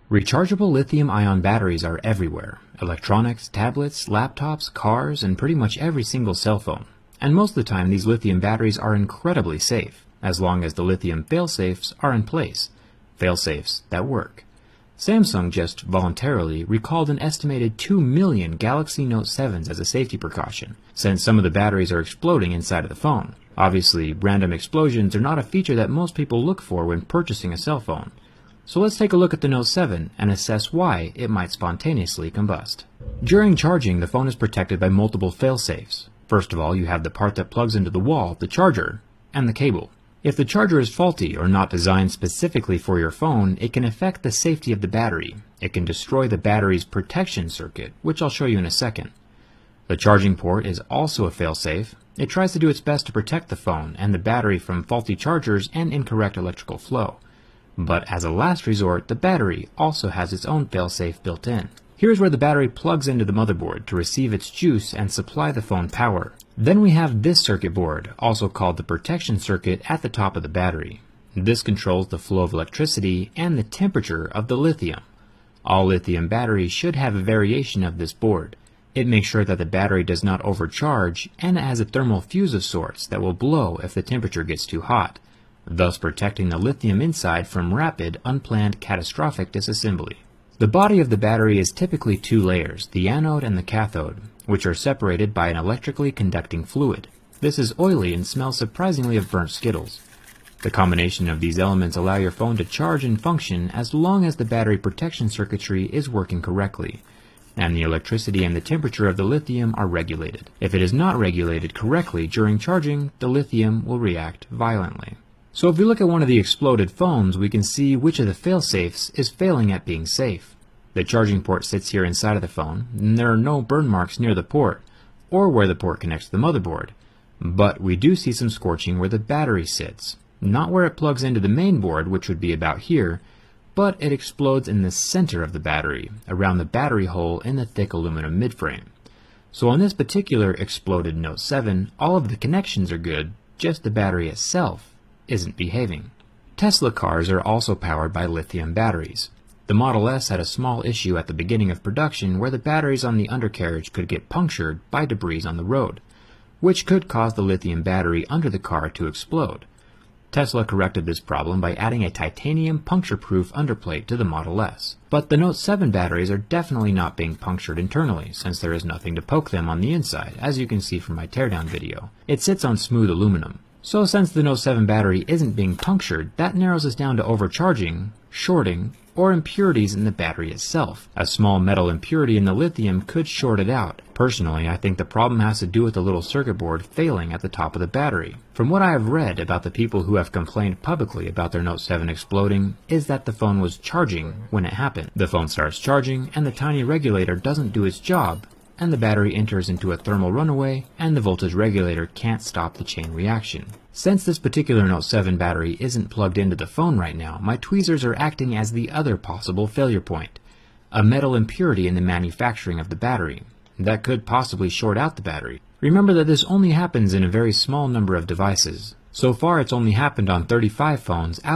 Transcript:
Rechargeable lithium-ion batteries are everywhere: electronics, tablets, laptops, cars, and pretty much every single cell phone. And most of the time these lithium batteries are incredibly safe, as long as the lithium failsafes are in place. Failsafes that work. Samsung just voluntarily recalled an estimated 2 million Galaxy Note 7s as a safety precaution, since some of the batteries are exploding inside of the phone. Obviously, random explosions are not a feature that most people look for when purchasing a cell phone. So let's take a look at the Note 7 and assess why it might spontaneously combust. During charging, the phone is protected by multiple failsafes. First of all, you have the part that plugs into the wall, the charger, and the cable. If the charger is faulty or not designed specifically for your phone, it can affect the safety of the battery. It can destroy the battery's protection circuit, which I'll show you in a second. The charging port is also a failsafe. It tries to do its best to protect the phone and the battery from faulty chargers and incorrect electrical flow. But as a last resort, the battery also has its own failsafe built in. Here's where the battery plugs into the motherboard to receive its juice and supply the phone power. Then we have this circuit board, also called the protection circuit, at the top of the battery. This controls the flow of electricity and the temperature of the lithium. All lithium batteries should have a variation of this board. It makes sure that the battery does not overcharge, and it has a thermal fuse of sorts that will blow if the temperature gets too hot, thus protecting the lithium inside from rapid, unplanned, catastrophic disassembly. The body of the battery is typically two layers, the anode and the cathode, which are separated by an electrically conducting fluid. This is oily and smells surprisingly of burnt Skittles. The combination of these elements allow your phone to charge and function as long as the battery protection circuitry is working correctly, and the electricity and the temperature of the lithium are regulated. If it is not regulated correctly during charging, the lithium will react violently. So if we look at one of the exploded phones, we can see which of the failsafes is failing at being safe. The charging port sits here inside of the phone, and there are no burn marks near the port, or where the port connects to the motherboard. But we do see some scorching where the battery sits. Not where it plugs into the main board, which would be about here, but it explodes in the center of the battery, around the battery hole in the thick aluminum midframe. So on this particular exploded Note 7, all of the connections are good, just the battery itself isn't behaving. Tesla cars are also powered by lithium batteries. The Model S had a small issue at the beginning of production where the batteries on the undercarriage could get punctured by debris on the road, which could cause the lithium battery under the car to explode. Tesla corrected this problem by adding a titanium puncture-proof underplate to the Model S. But the Note 7 batteries are definitely not being punctured internally, since there is nothing to poke them on the inside, as you can see from my teardown video. It sits on smooth aluminum. So since the Note 7 battery isn't being punctured, that narrows us down to overcharging, shorting, or impurities in the battery itself. A small metal impurity in the lithium could short it out. Personally, I think the problem has to do with the little circuit board failing at the top of the battery. From what I have read about the people who have complained publicly about their Note 7 exploding, is that the phone was charging when it happened. The phone starts charging, and the tiny regulator doesn't do its job, and the battery enters into a thermal runaway, and the voltage regulator can't stop the chain reaction. Since this particular Note 7 battery isn't plugged into the phone right now, my tweezers are acting as the other possible failure point, a metal impurity in the manufacturing of the battery that could possibly short out the battery. Remember that this only happens in a very small number of devices. So far it's only happened on 35 phones out of